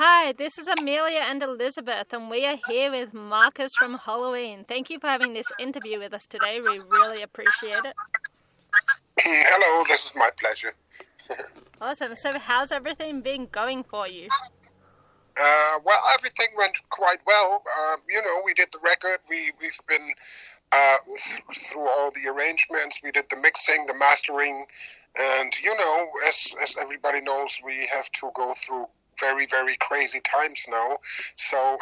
Hi, this is Amelia and Elizabeth, and we are here with Markus from Helloween. Thank you for having this interview with us today. We really appreciate it. Hello, this is my pleasure. Awesome. So how's everything been going for you? Well, everything went quite well. We did the record. We've been through all the arrangements. We did the mixing, the mastering, and as everybody knows, we have to go through very, very crazy times now. So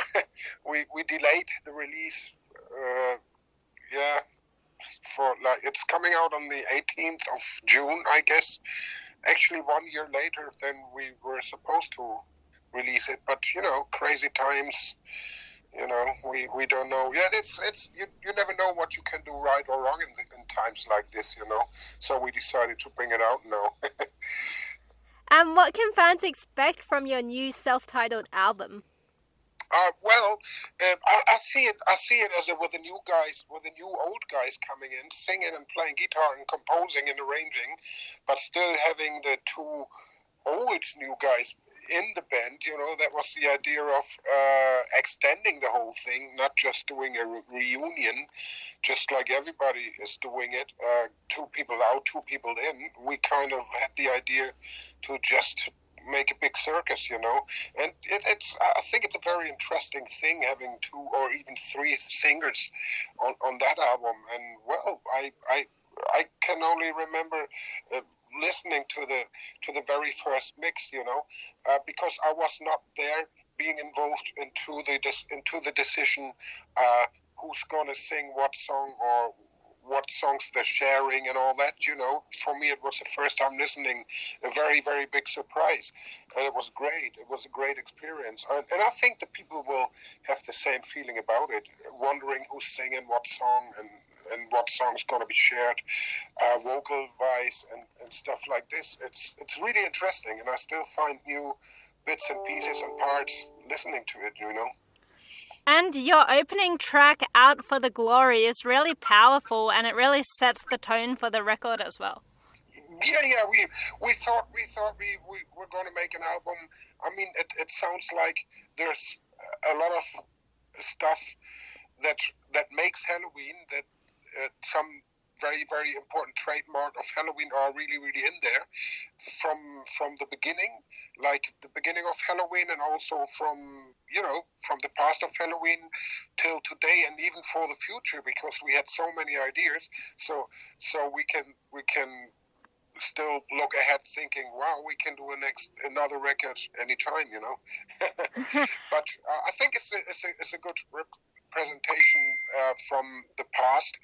we delayed the release. It's coming out on the 18th of June, I guess. Actually, 1 year later than we were supposed to release it, but crazy times. We don't know. Yeah, it's you never know what you can do right or wrong in times like this. So we decided to bring it out now. And what can fans expect from your new self-titled album? I see it as with the new old guys coming in, singing and playing guitar and composing and arranging, but still having the two old new guys in the band. That was the idea of extending the whole thing, not just doing a reunion, just like everybody is doing it. 2 people out, 2 people in. We kind of had the idea to just make a big circus, and I think it's a very interesting thing having 2 or even 3 singers on that album. And well, I can only remember listening to the very first mix, because I was not there, being involved into the decision who's gonna sing what song or what songs they're sharing and all that. For me it was the first time listening, a very, very big surprise, and it was great. It was a great experience, and I think the people will have the same feeling about it, wondering who's singing what song and what song's going to be shared, vocal-wise and stuff like this. It's really interesting, and I still find new bits and pieces and parts listening to it, And your opening track, Out for the Glory, is really powerful, and it really sets the tone for the record as well. Yeah. We thought we were going to make an album. I mean, it sounds like there's a lot of stuff that makes Helloween, that some very, very important trademark of Helloween are really, really in there from the beginning, like the beginning of Helloween, and also from the past of Helloween till today, and even for the future, because we had so many ideas. So we can still look ahead thinking, wow, we can do another record anytime, But I think it's a good presentation from the past.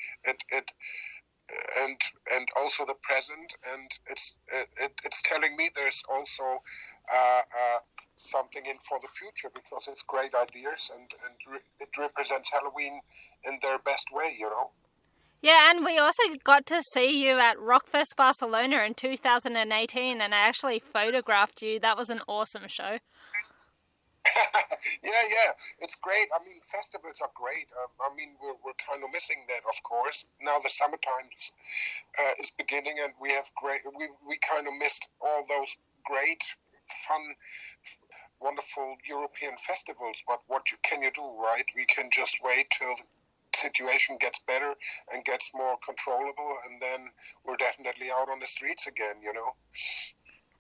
And also the present, and it's telling me there's also something in for the future, because it's great ideas, and it represents Helloween in their best way, Yeah, and we also got to see you at Rockfest Barcelona in 2018, and I actually photographed you. That was an awesome show. Yeah, it's great. I mean, festivals are great. We're kind of missing that, of course. Now the summertime is beginning, and we have we kind of missed all those great, fun, wonderful European festivals. But what can you do, right? We can just wait till the situation gets better and gets more controllable, and then we're definitely out on the streets again,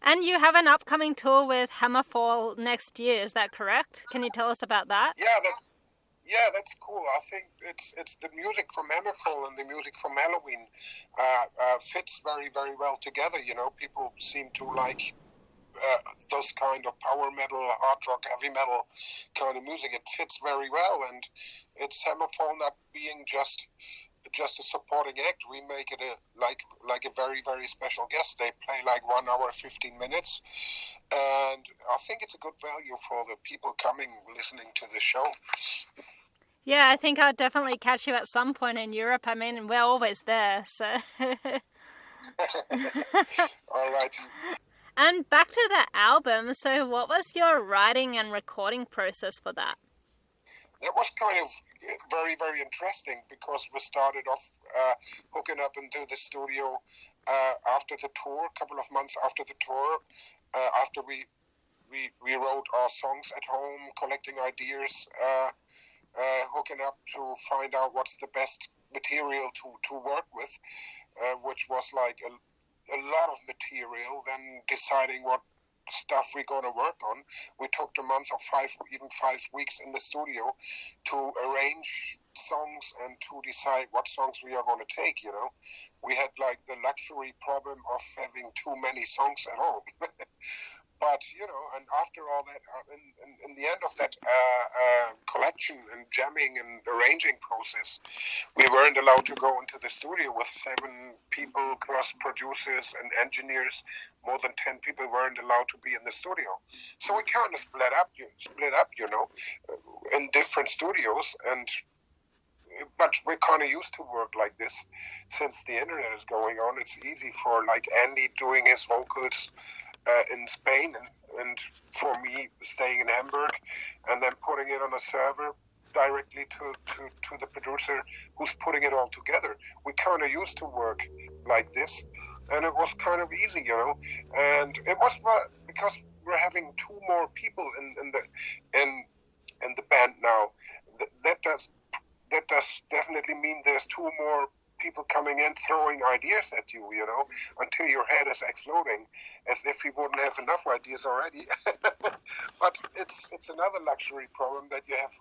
And you have an upcoming tour with Hammerfall next year, is that correct? Can you tell us about that? Yeah, that's cool. I think it's the music from Hammerfall and the music from Helloween fits very, very well together. People seem to like those kind of power metal, hard rock, heavy metal kind of music. It fits very well, and it's Hammerfall not being just a supporting act. We make it like a very, very special guest. They play like 1 hour 15 minutes, and I think it's a good value for the people coming listening to the show. Yeah, I think I'll definitely catch you at some point in Europe. I mean, we're always there, so. All right. And back to the album, so what was your writing and recording process for that? It was kind of very, very interesting, because we started off hooking up into the studio after the tour, a couple of months after the tour, after we wrote our songs at home, collecting ideas, hooking up to find out what's the best material to work with, which was like a lot of material, then deciding what stuff we're going to work on. We took the month of 5 weeks in the studio to arrange songs and to decide what songs we are going to take, We had like the luxury problem of having too many songs at home. But, and after all that, in the end of that collection and jamming and arranging process, we weren't allowed to go into the studio with 7 people, plus producers and engineers. More than 10 people weren't allowed to be in the studio. So we kind of split up, in different studios. But we're kind of used to work like this. Since the internet is going on, it's easy for like Andy doing his vocals in Spain and for me staying in Hamburg and then putting it on a server directly to the producer who's putting it all together. We kind of used to work like this, and it was kind of easy, and it was because we're having 2 more people in the band now. That does definitely mean there's 2 more people coming in throwing ideas at you, until your head is exploding, as if you wouldn't have enough ideas already. But it's another luxury problem that you have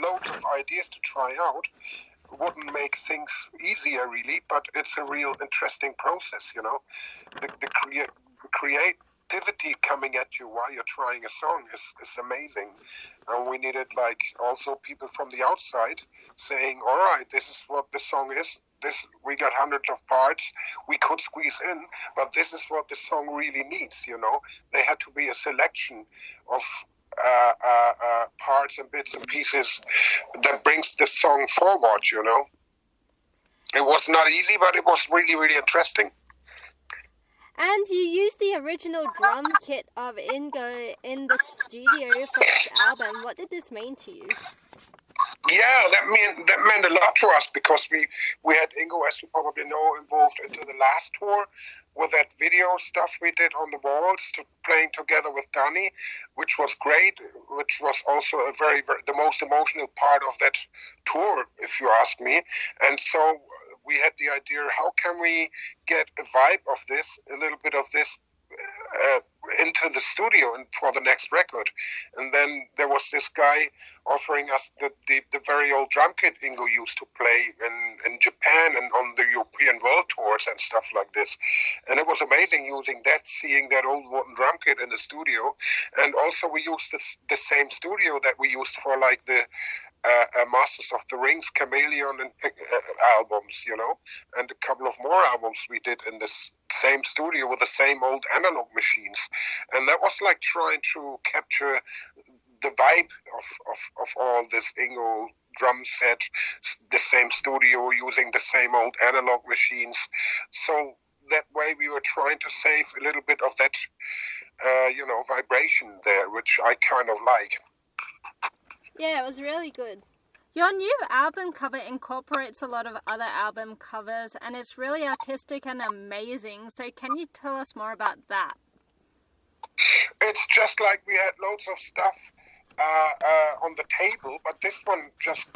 loads of ideas to try out. Wouldn't make things easier, really, but it's a real interesting process, The creativity coming at you while you're trying a song is amazing. And we needed like also people from the outside saying, all right, this is what the song is. We got hundreds of parts we could squeeze in, but this is what the song really needs, There had to be a selection of parts and bits and pieces that brings the song forward, It was not easy, but it was really, really interesting. And you used the original drum kit of Ingo in the studio for this album. What did this mean to you? Yeah, that meant a lot to us because we had Ingo, as you probably know, involved into the last tour with that video stuff we did on the walls, playing together with Danny, which was great, which was also a very, very, the most emotional part of that tour, if you ask me. And so we had the idea, how can we get a vibe of this, a little bit of this into the studio and for the next record. And then there was this guy offering us the very old drum kit Ingo used to play in Japan and on the European world tours and stuff like this. And it was amazing using that, seeing that old wooden drum kit in the studio. And also we used the same studio that we used for like the Masters of the Rings, Chameleon and albums, and a couple of more albums we did in this same studio with the same old analog machines. And that was like trying to capture the vibe of all this Ingo drum set, the same studio using the same old analog machines. So that way we were trying to save a little bit of that, vibration there, which I kind of like. Yeah, it was really good. Your new album cover incorporates a lot of other album covers, and it's really artistic and amazing. So can you tell us more about that? It's just like we had loads of stuff on the table, but this one just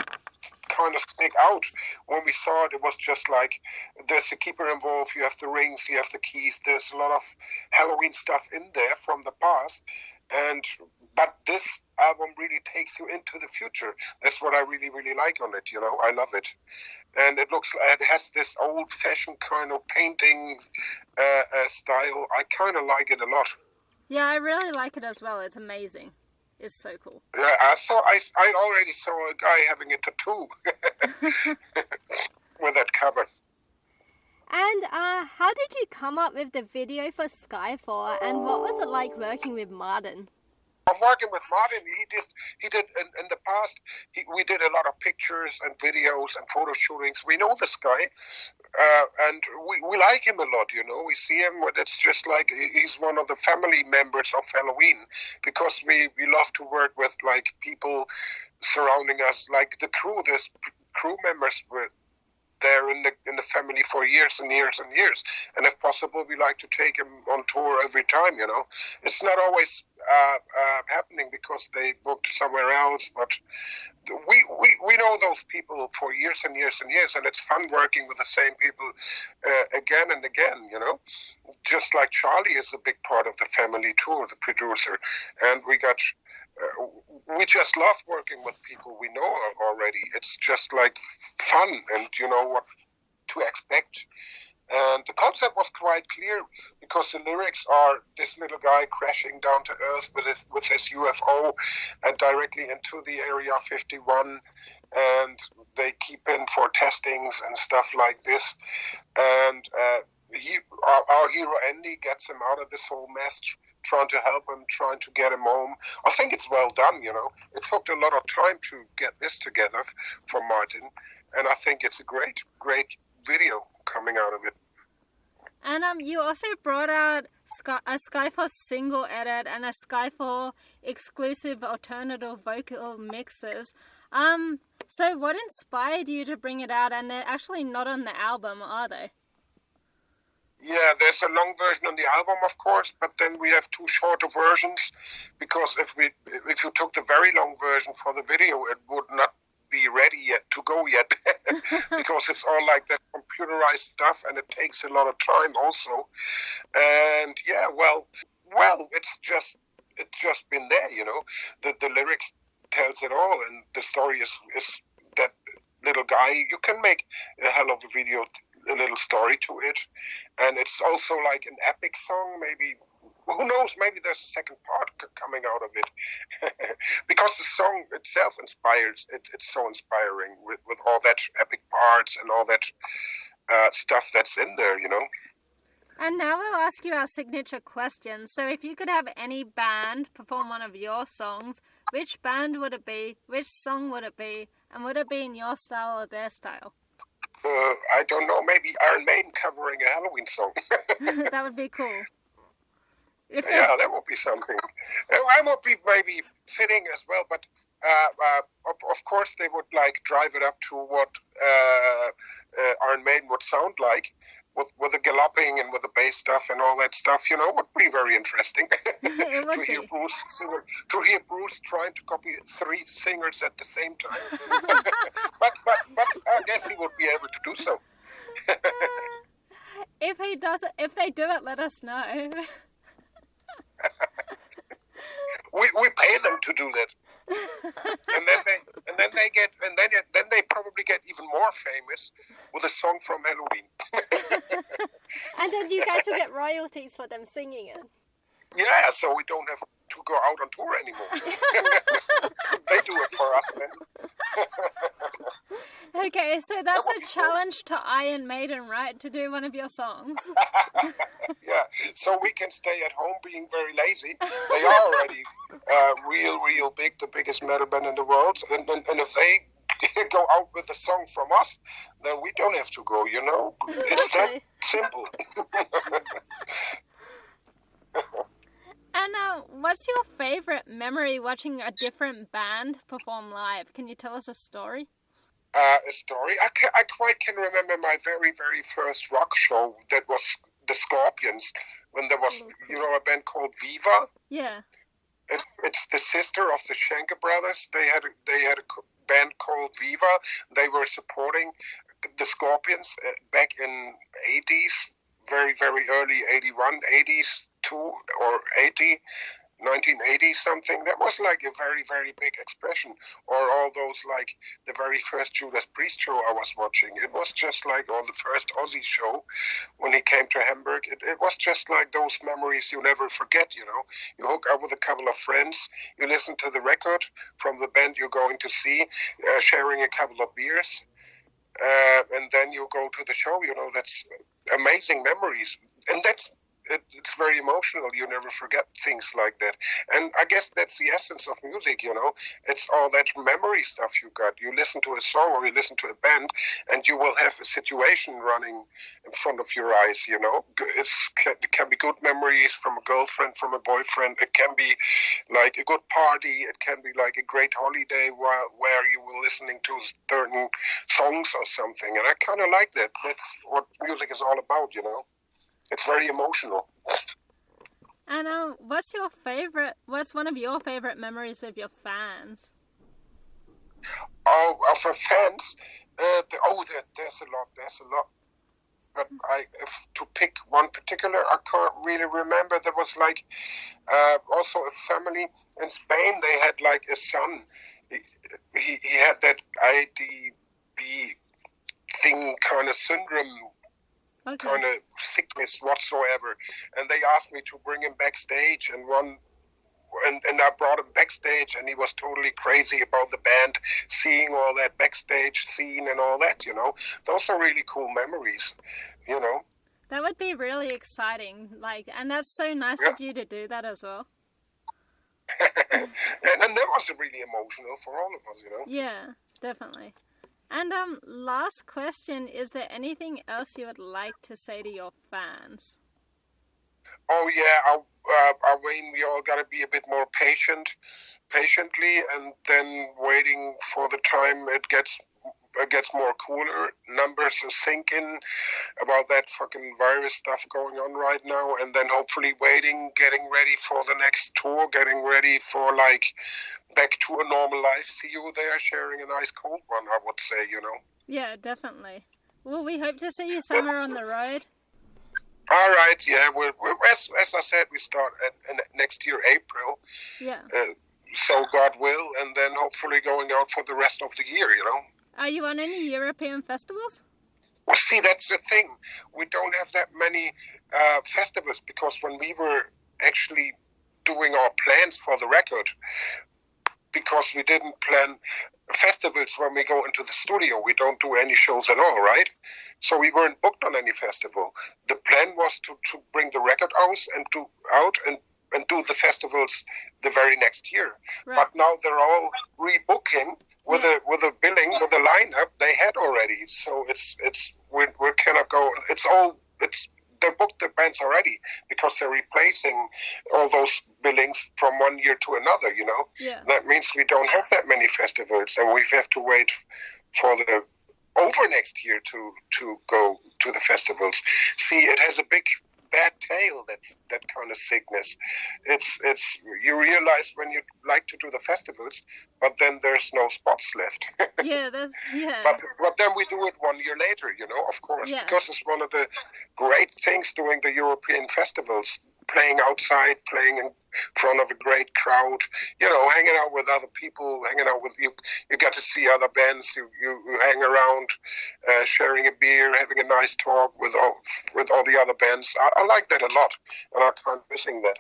kind of stick out. When we saw it, it was just like, there's a keeper involved, you have the rings, you have the keys, there's a lot of Helloween stuff in there from the past. But this album really takes you into the future. That's what I really, really like on it, I love it. And it has this old-fashioned kind of painting style. I kind of like it a lot. Yeah, I really like it as well. It's amazing. It's so cool. Yeah, I already saw a guy having a tattoo with that cover. And how did you come up with the video for Skyfall, and what was it like working with Martin? I'm working with Martin. He did in the past. We did a lot of pictures and videos and photo shootings. We know this guy, and we like him a lot. We see him. It's just like he's one of the family members of Helloween, because we love to work with like people surrounding us, like the crew. There's crew members there in the family for years and years and years. And if possible, we like to take him on tour every time, you know. It's not always happening because they booked somewhere else, but we know those people for years and years and years, and it's fun working with the same people again and again, you know. Just like Charlie is a big part of the family too, the producer, and we just love working with people we know already. It's just like fun, and you know what to expect. And the concept was quite clear because the lyrics are this little guy crashing down to Earth with his UFO and directly into the Area 51, and they keep in for testings and stuff like this. And our hero Andy gets him out of this whole mess, trying to help him, trying to get him home. I think it's well done, you know. It took a lot of time to get this together for Martin, and I think it's a great video coming out of it. And you also brought out a Skyfall single edit and a Skyfall exclusive alternative vocal mixes. So what inspired you to bring it out? And they're actually not on the album, are they? Yeah, there's a long version on the album, of course, but then we have two shorter versions, because if you took the very long version for the video, it would not be ready yet to go yet, because it's all like that computerized stuff, and it takes a lot of time also. And yeah, well, it's just been there, you know. The lyrics tells it all, and the story is that little guy. You can make a hell of a video, a little story to it, and it's also like an epic song. Maybe, who knows, maybe there's a second part coming out of it. Because the song itself inspires, it's so inspiring with all that epic parts and all that stuff that's in there, you know. And now we'll ask you our signature question. So if you could have any band perform one of your songs, which band would it be, which song would it be, and would it be in your style or their style? I don't know, maybe Iron Maiden covering a Helloween song. That would be cool. Yeah, that would be something. I would be maybe fitting as well, but of course they would like drive it up to what Iron Maiden would sound like, with the galloping and with the bass stuff and all that stuff, you know, would be very interesting. to hear Bruce trying to copy 3 singers at the same time. but I guess he would be able to do so. If they do it, let us know. We pay them to do that, and then they probably get even more famous with a song from Helloween. And then you guys will get royalties for them singing it. Yeah, so we don't have to go out on tour anymore. They do it for us then. Okay, so that's a challenge to Iron Maiden, right? To do one of your songs. Yeah, so we can stay at home being very lazy. They are already real big, the biggest metal band in the world. And if they go out with a song from us, then we don't have to go, you know? It's that simple. And what's your favorite memory watching a different band perform live? Can you tell us a story? A story? I quite can remember my very, very first rock show. That was the Scorpions, when there was, you know, a band called Viva. Yeah. It's the sister of the Schenker brothers. They had a band called Viva. They were supporting the Scorpions back in 80s, very, very early 81, 80s, 2 or 80, 1980 something. That was like a very, very big expression. Or all those, like the very first Judas Priest show I was watching. It was just like, or the first Ozzy show when he came to Hamburg. It was just like those memories you never forget, you know. You hook up with a couple of friends, you listen to the record from the band you're going to see, sharing a couple of beers, and then you go to the show, you know. That's amazing memories. And that's it's very emotional. You never forget things like that. And I guess that's the essence of music, It's all that memory stuff you got. You listen to a song or you listen to a band, and you will have a situation running in front of your eyes, It can be good memories from a girlfriend, from a boyfriend. It can be like a good party. It can be like a great holiday where you were listening to certain songs or something. And I kind of like that. That's what music is all about, It's very emotional. And what's one of your favorite memories with your fans? Oh, for fans, there's a lot. But if to pick one particular, I can't really remember. There was like also a family in Spain. They had like a son. He had that IDB thing kind of syndrome. Okay. Kind of sickness whatsoever, and they asked me to bring him backstage, and I brought him backstage, and he was totally crazy about the band, seeing all that backstage scene and all that. Those are really cool memories. That would be really exciting, and that's so nice of you to do that as well. and that was really emotional for all of us. Yeah, definitely. And last question, is there anything else you would like to say to your fans? Oh yeah, I mean, we all got to be a bit more patiently, and then waiting for the time it gets more cooler. Numbers are sinking about that fucking virus stuff going on right now, and then hopefully getting ready for the next tour, getting ready for back to a normal life. See you there sharing a nice cold one, I would say, Yeah, definitely. Well, we hope to see you somewhere on the road. All right, yeah. As I said, we start next year, April. Yeah. So God will, and then hopefully going out for the rest of the year, Are you on any European festivals? Well, see, that's the thing. We don't have that many festivals, because when we were actually doing our plans for the record, because we didn't plan festivals when we go into the studio, we don't do any shows at all, right? So we weren't booked on any festival. The plan was to bring the record out and do the festivals the very next year. Right. But now they're all rebooking with a billing, with a lineup they had already. So we cannot go. They booked the bands already, because they're replacing all those billings from one year to another, Yeah. That means we don't have that many festivals, and we have to wait for the over next year to go to the festivals. See, it has a big bad tail, that kind of sickness. It's you realize when you like to do the festivals, but then there's no spots left. Yeah, But then we do it 1 year later, of course, because it's one of the great things doing the European festivals, playing outside, playing in front of a great crowd, hanging out with other people, hanging out with you. You get to see other bands. You hang around, sharing a beer, having a nice talk with all the other bands. I like that a lot, and I'm kind of missing that.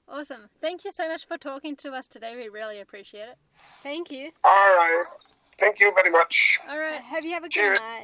Awesome. Thank you so much for talking to us today. We really appreciate it. Thank you. All right. Thank you very much. All right. Hope you have a Cheers. good night.